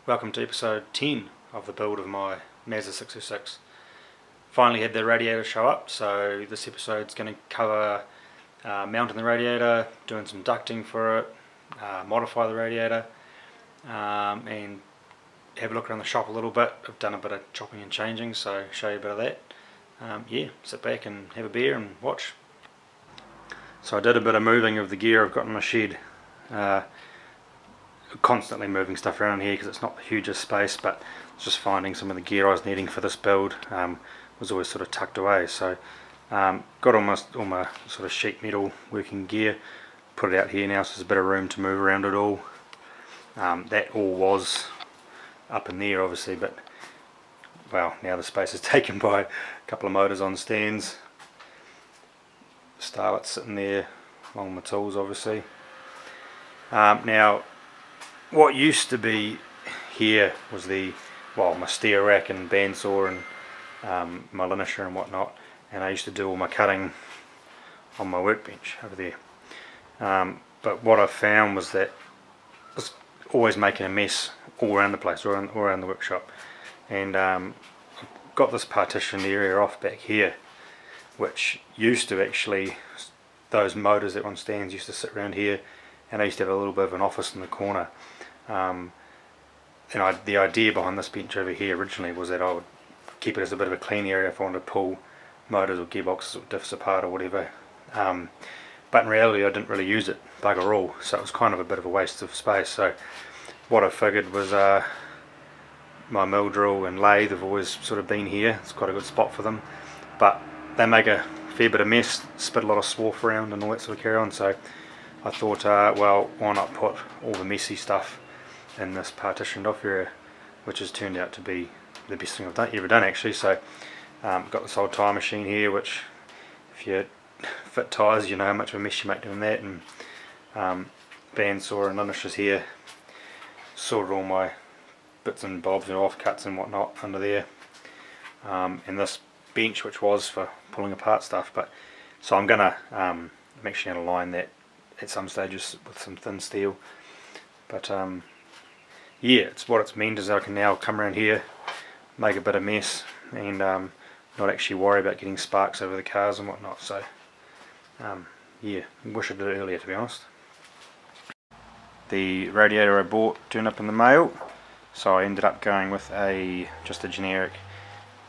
Welcome to episode 10 of the build of my Mazda 606. Finally had the radiator show up, so this episode's going to cover mounting the radiator, doing some ducting for it, modify the radiator, and have a look around the shop a little bit. I've done a bit of chopping and changing, so show you a bit of that. Yeah, sit back and have a beer and watch. So I did a bit of moving of the gear I've got in my shed. Constantly moving stuff around here because it's not the hugest space, but just finding some of the gear I was needing for this build was always sort of tucked away. So got almost all my sort of sheet metal working gear, put it out here now, so there's a bit of room to move around it all. That all was up in there obviously, but well, now the space is taken by a couple of motors on stands, starlets sitting there along with my tools obviously. Now what used to be here was my steer rack and bandsaw and my linisher and whatnot, and I used to do all my cutting on my workbench over there. But what I found was that I was always making a mess all around the place, all around the workshop, and I've got this partitioned area off back here, which used to actually, those motors that were on stands used to sit around here, and I used to have a little bit of an office in the corner. The idea behind this bench over here originally was that I would keep it as a bit of a clean area if I wanted to pull motors or gearboxes or diffs apart or whatever. But in reality I didn't really use it, bugger all, so it was kind of a bit of a waste of space. So what I figured was my mill drill and lathe have always sort of been here. It's quite a good spot for them, but they make a fair bit of mess, spit a lot of swarf around and all that sort of carry on. So I thought, well, why not put all the messy stuff in this partitioned off area, which has turned out to be the best thing I've ever done actually. So got this old tyre machine here, which if you fit tyres you know how much of a mess you make doing that, and bandsaw and linishers here, sorted all my bits and bobs and offcuts and whatnot under there, and this bench which was for pulling apart stuff. But so I'm gonna I'm actually going to line that at some stages with some thin steel, but yeah, it's what it's meant is I can now come around here, make a bit of mess, and not actually worry about getting sparks over the cars and whatnot. So yeah, I wish I did it earlier, to be honest. The radiator I bought turned up in the mail, so I ended up going with just a generic,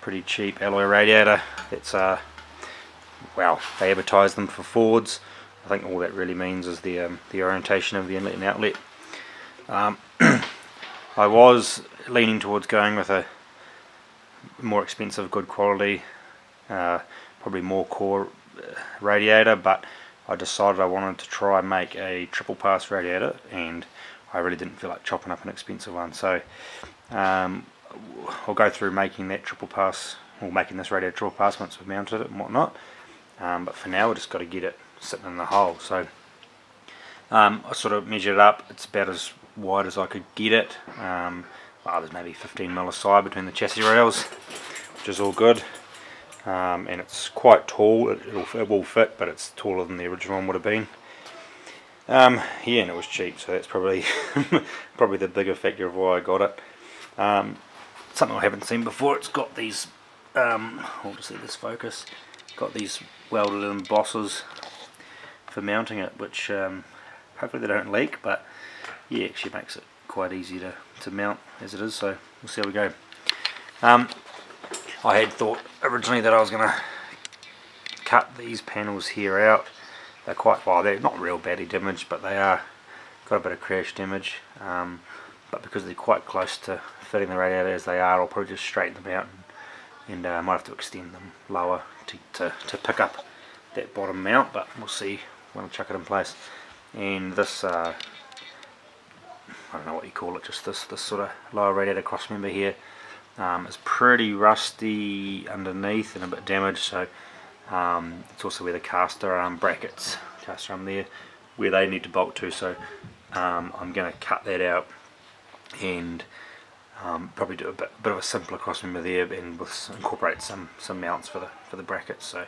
pretty cheap alloy radiator. It's well, they advertise them for Fords. I think all that really means is the orientation of the inlet and outlet. I was leaning towards going with a more expensive, good quality, probably more core radiator, but I decided I wanted to try and make a triple pass radiator, and I really didn't feel like chopping up an expensive one. So I'll go through making that triple pass, or making this radiator triple pass once we've mounted it and whatnot. But for now, we just got to get it sitting in the hole. So I sort of measured it up. It's about as wide as I could get it. Well, there's maybe 15mm aside between the chassis rails, which is all good. And it's quite tall. It will fit, but it's taller than the original one would have been. Yeah, and it was cheap, so that's probably probably the bigger factor of why I got it. Something I haven't seen before. It's got these. I'll just let this focus. Got these welded in bosses for mounting it, which hopefully they don't leak, but yeah, actually makes it quite easy to mount as it is. So we'll see how we go. I had thought originally that I was going to cut these panels here out. They're quite, well, they're not real badly damaged, but they are got a bit of crash damage. But because they're quite close to fitting the radiator as they are, I'll probably just straighten them out, and I might have to extend them lower to pick up that bottom mount, but we'll see when I chuck it in place. And this I don't know what you call it, just this sort of lower radiator crossmember here is pretty rusty underneath and a bit damaged. So it's also where the caster arm brackets, caster arm there, where they need to bolt to. So I'm going to cut that out and probably do a bit of a simpler crossmember there, and incorporate some mounts for the brackets. So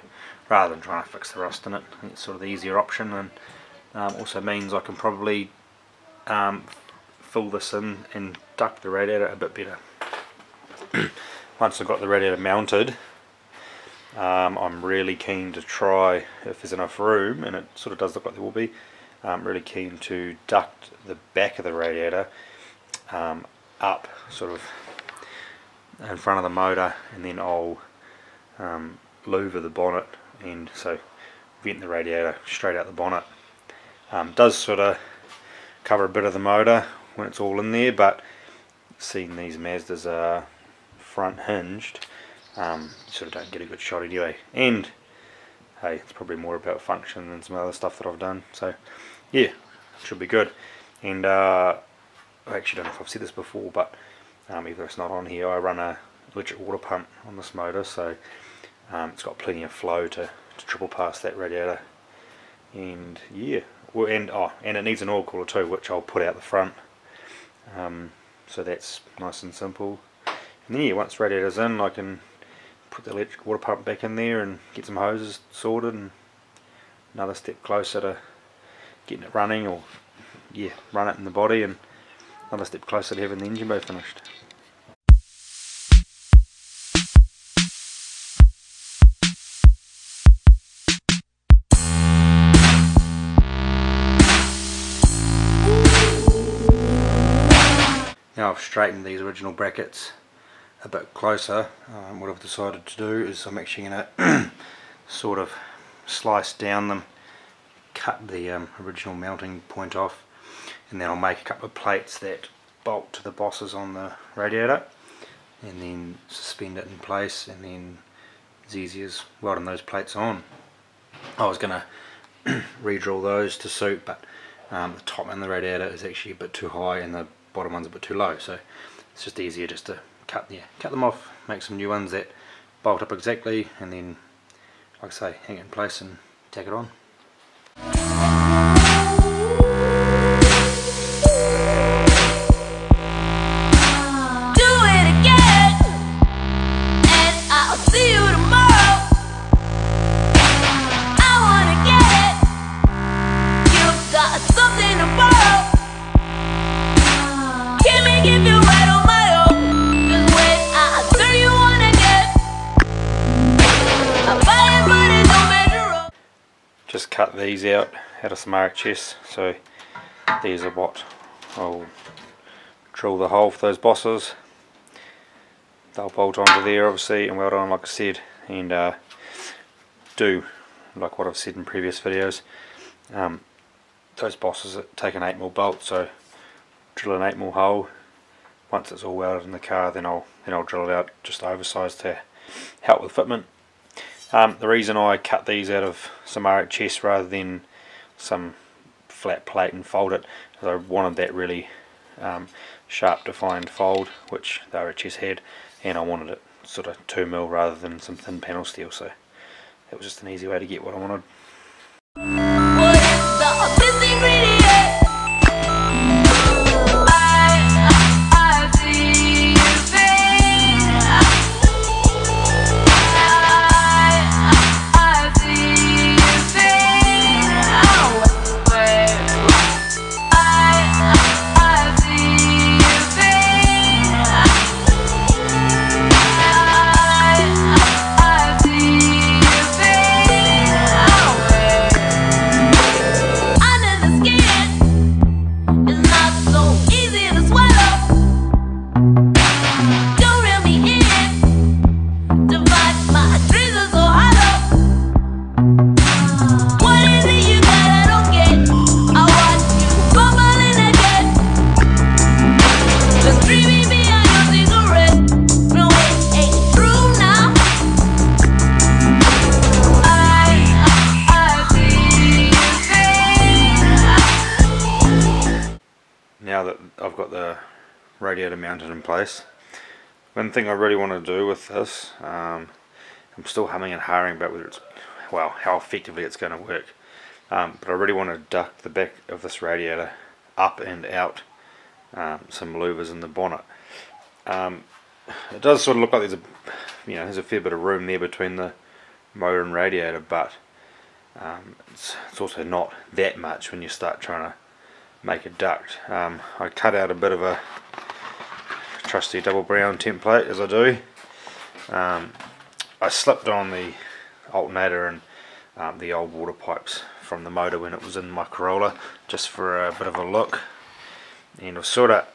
rather than trying to fix the rust in it, I think it's sort of the easier option, and also means I can probably fill this in and duct the radiator a bit better. Once I've got the radiator mounted, I'm really keen to try, if there's enough room, and it sort of does look like there will be, I'm really keen to duct the back of the radiator up sort of in front of the motor, and then I'll louver the bonnet, and so vent the radiator straight out the bonnet. Does sort of cover a bit of the motor when it's all in there, but seeing these Mazdas are front hinged, you sort of don't get a good shot anyway, and hey, it's probably more about function than some other stuff that I've done, so yeah, should be good. And I actually don't know if I've said this before, but either it's not on here, I run a electric water pump on this motor, so it's got plenty of flow to triple pass that radiator. And yeah, well, and it needs an oil cooler too, which I'll put out the front, so that's nice and simple. And then yeah, once the radiator's in, I can put the electric water pump back in there and get some hoses sorted, and another step closer to getting it running, or yeah, run it in the body, and another step closer to having the engine bay finished. Now I've straightened these original brackets a bit closer, what I've decided to do is I'm actually going to sort of slice down them, cut the original mounting point off, and then I'll make a couple of plates that bolt to the bosses on the radiator, and then suspend it in place, and then as easy as welding those plates on. I was going to re-drill those to suit, but the top end of the radiator is actually a bit too high and the bottom one's a bit too low, so it's just easier just to cut them off, make some new ones that bolt up exactly, and then, like I say, hang it in place and tack it on. Just cut these out of some RHS, so these are what I'll drill the hole for those bosses. They'll bolt onto there obviously and weld on, like I said, and do like what I've said in previous videos. Those bosses take an 8mm bolt, so drill an 8mm hole. Once it's all welded in the car, then I'll drill it out just oversized to help with fitment. The reason I cut these out of some RHS rather than some flat plate and fold it is I wanted that really sharp defined fold, which the RHS had, and I wanted it sort of 2mm rather than some thin panel steel, so that was just an easy way to get what I wanted. Now that I've got the radiator mounted in place, one thing I really want to do with this, I'm still humming and hawing about whether it's, well, how effectively it's going to work, but I really want to duct the back of this radiator up and out some louvers in the bonnet. It does sort of look like there's there's a fair bit of room there between the motor and radiator, but it's also not that much when you start trying to make a duct. I cut out a bit of a trusty double brown template as I do. I slipped on the alternator and the old water pipes from the motor when it was in my Corolla, just for a bit of a look, and it was sort of,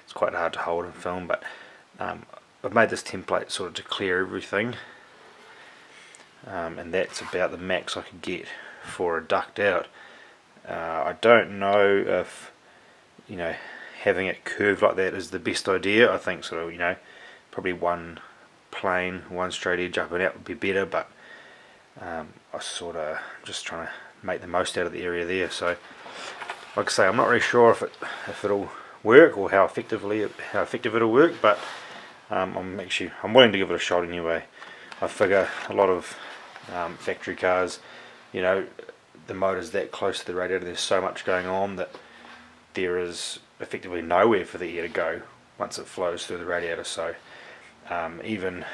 it's quite hard to hold and film, but I've made this template sort of to clear everything, and that's about the max I could get for a duct out. I don't know if, you know, having it curved like that is the best idea. I think sort of, you know, probably one plain, one straight edge up and out would be better, but I sort of just trying to make the most out of the area there. So like I say, I'm not really sure if it'll work or how effective it'll work, but I'm willing to give it a shot anyway. I figure a lot of factory cars, you know, the motor's that close to the radiator, there's so much going on that there is effectively nowhere for the air to go once it flows through the radiator. So even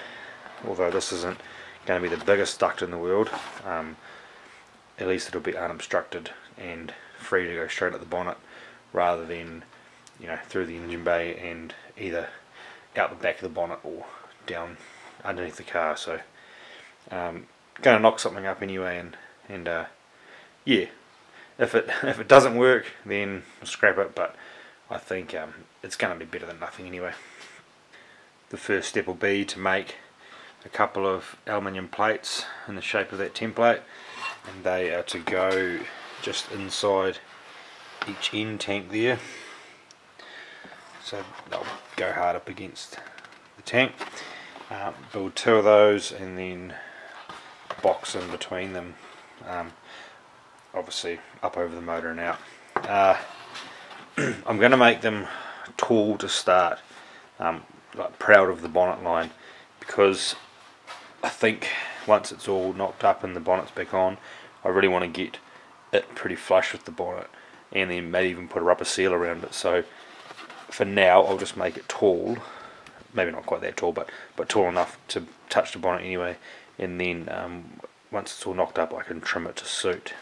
although this isn't going to be the biggest duct in the world, at least it'll be unobstructed and free to go straight at the bonnet, rather than, you know, through the engine bay and either out the back of the bonnet or down underneath the car. So going to knock something up anyway, and yeah, if it doesn't work, then I'll scrap it, but I think it's going to be better than nothing anyway. The first step will be to make a couple of aluminium plates in the shape of that template, and they are to go just inside each end tank there, so they'll go hard up against the tank. Build two of those and then box in between them, obviously up over the motor and out. I'm going to make them tall to start, like proud of the bonnet line, because I think once it's all knocked up and the bonnet's back on, I really want to get it pretty flush with the bonnet, and then maybe even put a rubber seal around it. So for now I'll just make it tall, maybe not quite that tall, but tall enough to touch the bonnet anyway, and then once it's all knocked up I can trim it to suit.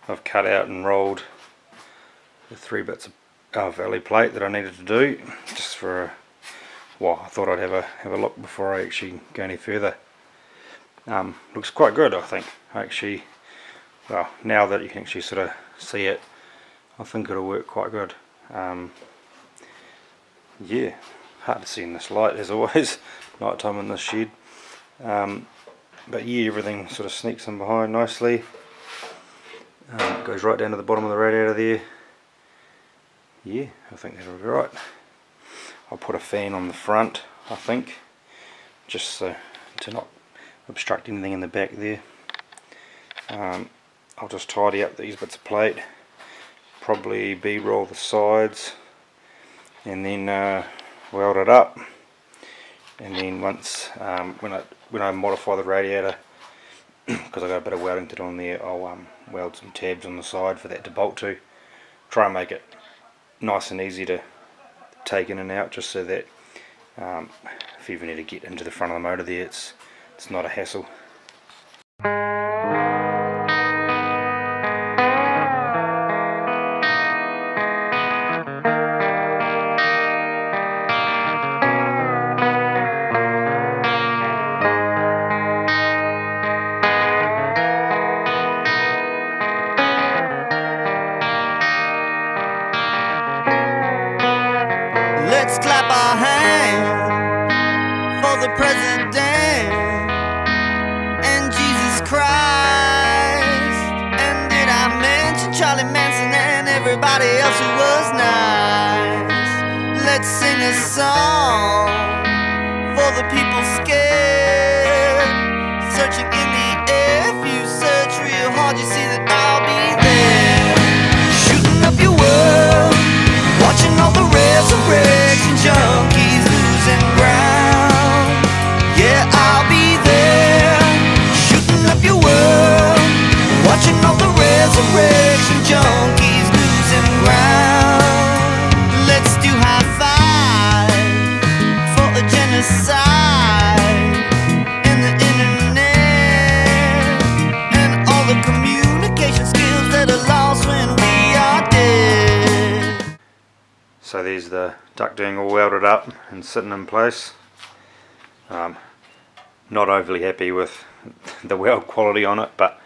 I've cut out and rolled the 3 bits of alley plate that I needed to do, just for well, I thought I'd have a look before I actually go any further. Looks quite good, I think. Well, now that you can actually sort of see it, I think it'll work quite good. Yeah, hard to see in this light as always, night time in this shed. But yeah, everything sort of sneaks in behind nicely. Goes right down to the bottom of the radiator there. Yeah, I think that'll be right. I'll put a fan on the front, I think, just so to not obstruct anything in the back there. I'll just tidy up these bits of plate, probably B-roll the sides, and then weld it up, and then once when I modify the radiator, because I got a bit of welding to do on there, I'll weld some tabs on the side for that to bolt to. Try and make it nice and easy to take in and out, just so that if you ever need to get into the front of the motor there, it's not a hassle. Let's clap our hands for the president and Jesus Christ. And did I mention Charlie Manson and everybody else who was nice? Let's sing a song for the people scared, searching in the air. If you search real hard, you see that I'll be there, shooting up your world, watching all the resurrection junkies losing ground. Yeah, I'll be there, shooting up your world, watching all the resurrection junkies losing ground. Let's do high five for a genocide and the internet and all the communication skills that are lost when we are dead. So there's the ducting all welded up and sitting in place. Not overly happy with the weld quality on it, but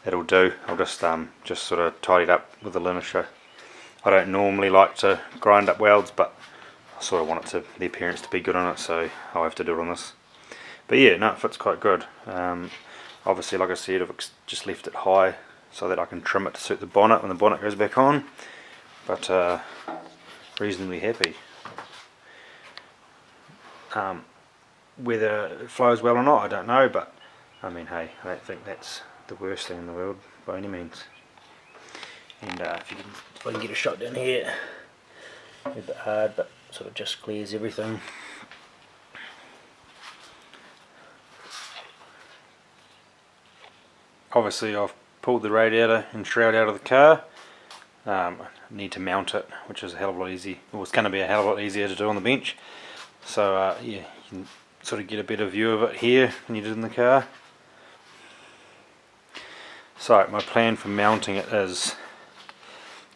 it'll do. I'll just sort of tidy it up with the linisher. I don't normally like to grind up welds, but I sort of want the appearance to be good on it, so I'll have to do it on this. But yeah, no, it fits quite good. Obviously, like I said, I've just left it high so that I can trim it to suit the bonnet when the bonnet goes back on. But reasonably happy. Whether it flows well or not, I don't know, but I mean, hey, I don't think that's the worst thing in the world by any means. And if I can get a shot down here, a bit hard, but sort of just clears everything. Obviously, I've pulled the radiator and shroud out of the car. I need to mount it, which is a hell of a lot easier. Well, it's going to be a hell of a lot easier to do on the bench. So yeah, you can sort of get a better view of it here when you do it in the car. So my plan for mounting it is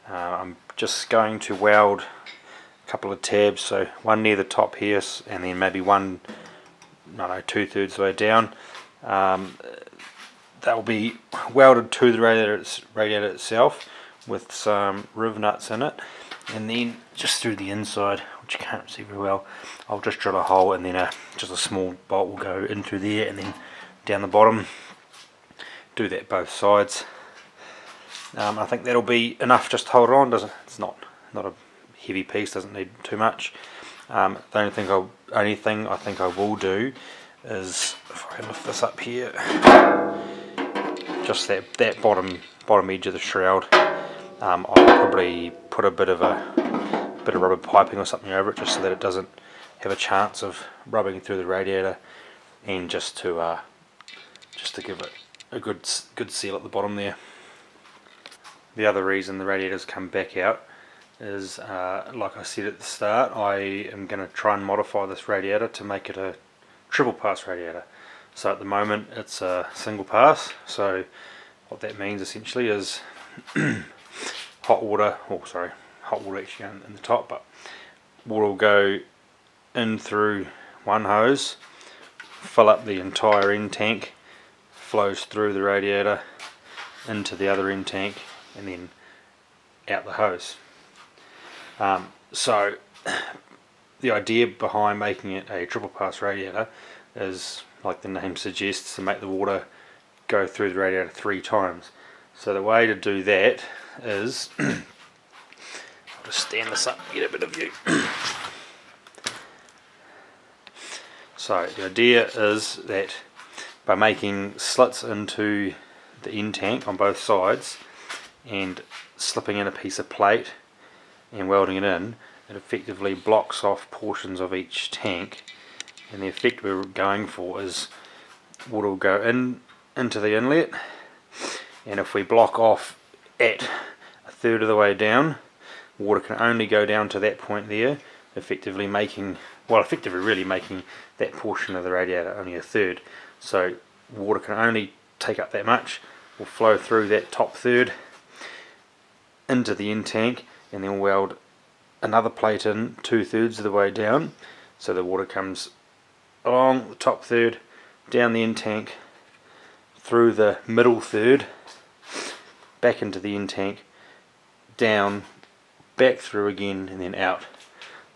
I'm just going to weld a couple of tabs, so one near the top here, and then maybe one, I don't know, 2/3 the way down. That will be welded to the radiator itself with some riv nuts in it, and then just through the inside, which you can't see very well, I'll just drill a hole, and then just a small bolt will go in through there and then down the bottom. Do that both sides. I think that'll be enough just to hold it on. It's not a heavy piece, doesn't need too much. The only thing I think I will do is, if I can lift this up here, just that bottom edge of the shroud, I'll probably put a bit of rubber piping or something over it, just so that it doesn't have a chance of rubbing through the radiator, and just to give it a good seal at the bottom there. The other reason the radiators come back out is, like I said at the start, I am going to try and modify this radiator to make it a triple pass radiator. So at the moment it's a single pass, so what that means essentially is hot water actually in the top, but water will go in through one hose, fill up the entire end tank, flows through the radiator into the other end tank, and then out the hose. So the idea behind making it a triple pass radiator is, like the name suggests, to make the water go through the radiator 3 times. So the way to do that is I'll just stand this up and get a bit of view. So the idea is that by making slits into the end tank on both sides and slipping in a piece of plate and welding it in, it effectively blocks off portions of each tank, and the effect we're going for is water will go into the inlet, and if we block off at a third of the way down, water can only go down to that point there, effectively really making that portion of the radiator only a third. So water can only take up that much, will flow through that top third into the end tank, and then weld another plate in 2/3 of the way down, so the water comes along the top third, down the end tank, through the middle third, back into the end tank, down, back through again, and then out.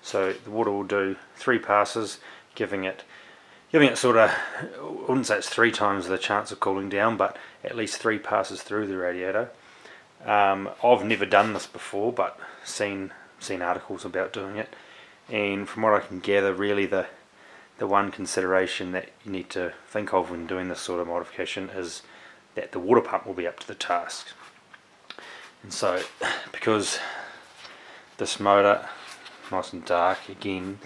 So the water will do 3 passes, giving it sort of, I wouldn't say it's 3 times the chance of cooling down, but at least 3 passes through the radiator. I've never done this before, but seen articles about doing it, and from what I can gather, really the one consideration that you need to think of when doing this sort of modification is that the water pump will be up to the task. And so, because this motor, nice and dark again,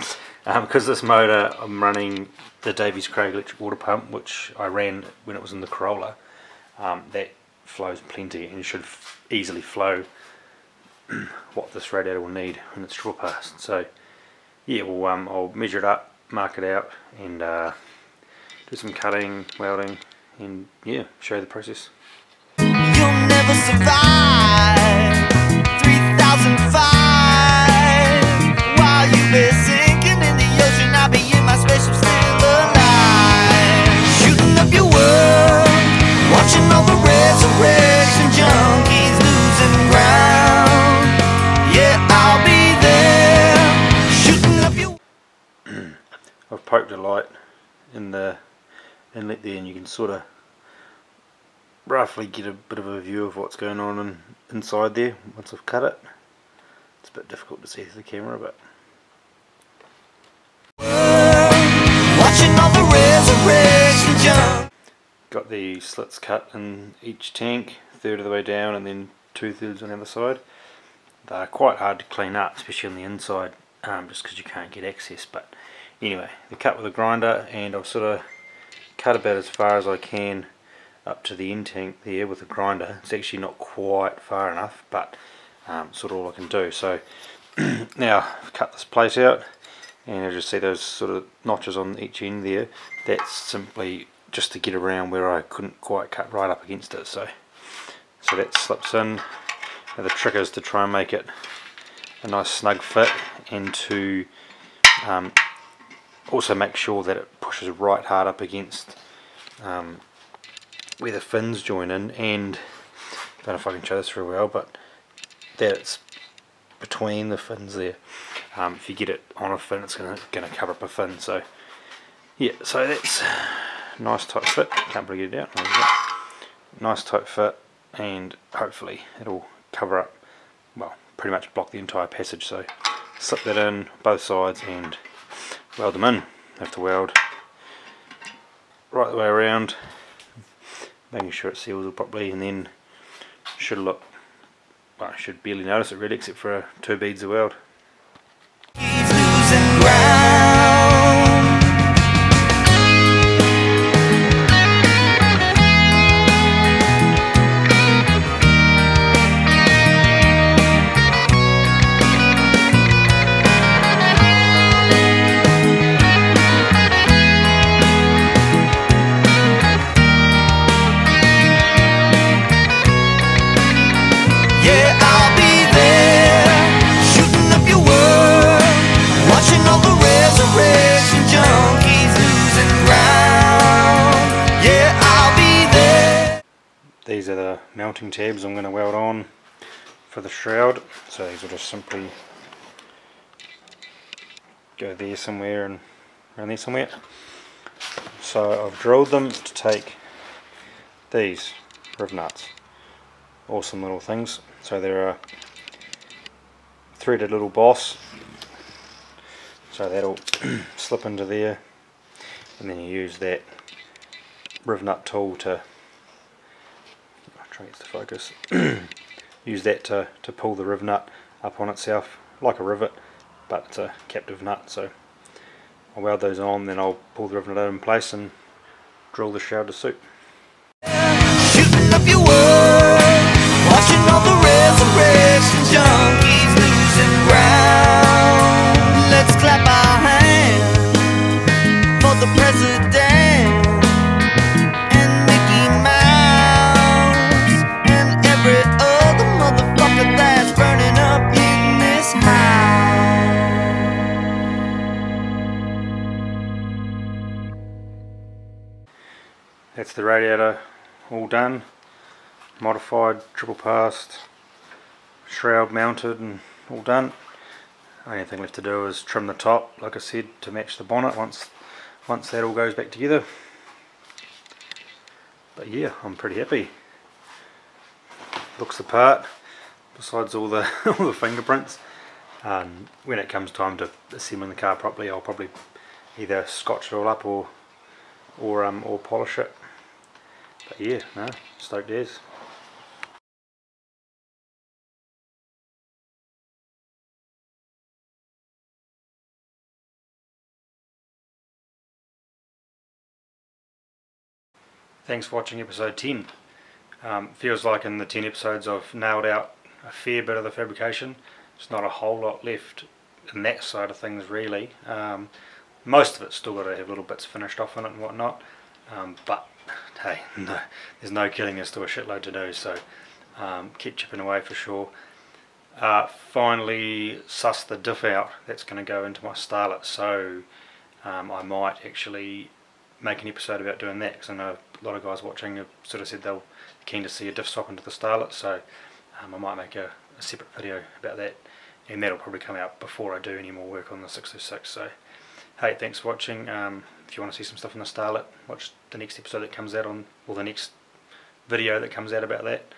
because this motor I'm running the Davies Craig electric water pump, which I ran when it was in the Corolla, that flows plenty and should easily flow what this radiator will need when it's triple passed. So yeah, I'll measure it up, mark it out, and do some cutting, welding, and yeah, show you the process. You'll never survive 3005 while you be sinking in the ocean. I'll be in my spaceship still alive, shooting up your world, watching all the resurrection junkies losing ground. Yeah, I'll be there, shooting up your I've poked a light in the inlet there, and you can sort of roughly get a bit of a view of what's going on inside there once I've cut it. It's a bit difficult to see through the camera, but watching all the resurrection jump. Got the slits cut in each tank, 1/3 of the way down and then 2/3 on the other side. They're quite hard to clean up, especially on the inside, just because you can't get access, but anyway, they're cut with a grinder, and I've sort of cut about as far as I can up to the end tank there with a grinder. It's actually not quite far enough, but sort of all I can do. So now I've cut this plate out, and as you see those sort of notches on each end there, that's simply just to get around where I couldn't quite cut right up against it. So that slips in. Now the trick is to try and make it a nice snug fit, and to also make sure that it pushes right hard up against where the fins join in, and I don't know if I can show this very well, but that it's between the fins there. If you get it on a fin, it's going to cover up a fin. So yeah, so that's a nice tight fit. Can't really get it out. Nice tight fit, and hopefully it'll cover up, well, pretty much block the entire passage. So slip that in both sides and weld them in. Have to weld right the way around, making sure it seals properly, and then should look, well, I should barely notice it really, except for 2 beads of weld. He's losing ground. Yeah, I'll be there, shooting up your world, watching all the resurrection junkies losing ground. Yeah, I'll be there. These are the mounting tabs I'm going to weld on for the shroud. So these will just simply go there somewhere and around there somewhere. So I've drilled them to take these riv nuts. Awesome little things. So they're a threaded little boss, so that'll slip into there, and then you use that riv nut tool to, I'll try to get the focus, use that to pull the riv nut up on itself like a rivet, but it's a captive nut. So I'll weld those on, then I'll pull the rivet in place and drill the shroud to suit. Shooting up your world, watching all the resurrection junkies losing ground. Let's clap our hands for the president and Mickey Mouse and every other motherfucker that's burning up in this house. That's the radiator all done, modified, triple passed, shroud mounted and all done. Only thing left to do is trim the top, like I said, to match the bonnet once that all goes back together. But yeah, I'm pretty happy. Looks the part, besides all the all the fingerprints. When it comes time to assembling the car properly, I'll probably either scotch it all up or polish it. But yeah, no, stoked as. Thanks for watching episode 10. Feels like in the 10 episodes I've nailed out a fair bit of the fabrication. There's not a whole lot left in that side of things really. Most of it's still got to have little bits finished off on it and whatnot. But hey, no, there's no killing, there's still a shitload to do, so keep chipping away for sure. Finally sussed the diff out that's going to go into my starlet, so I might actually make an episode about doing that, because I know a lot of guys watching have sort of said they're keen to see a diff swap into the starlet, so I might make a separate video about that, and that'll probably come out before I do any more work on the 606. So hey, thanks for watching. If you want to see some stuff on the starlet, watch the next episode that comes out on, or the next video that comes out about that.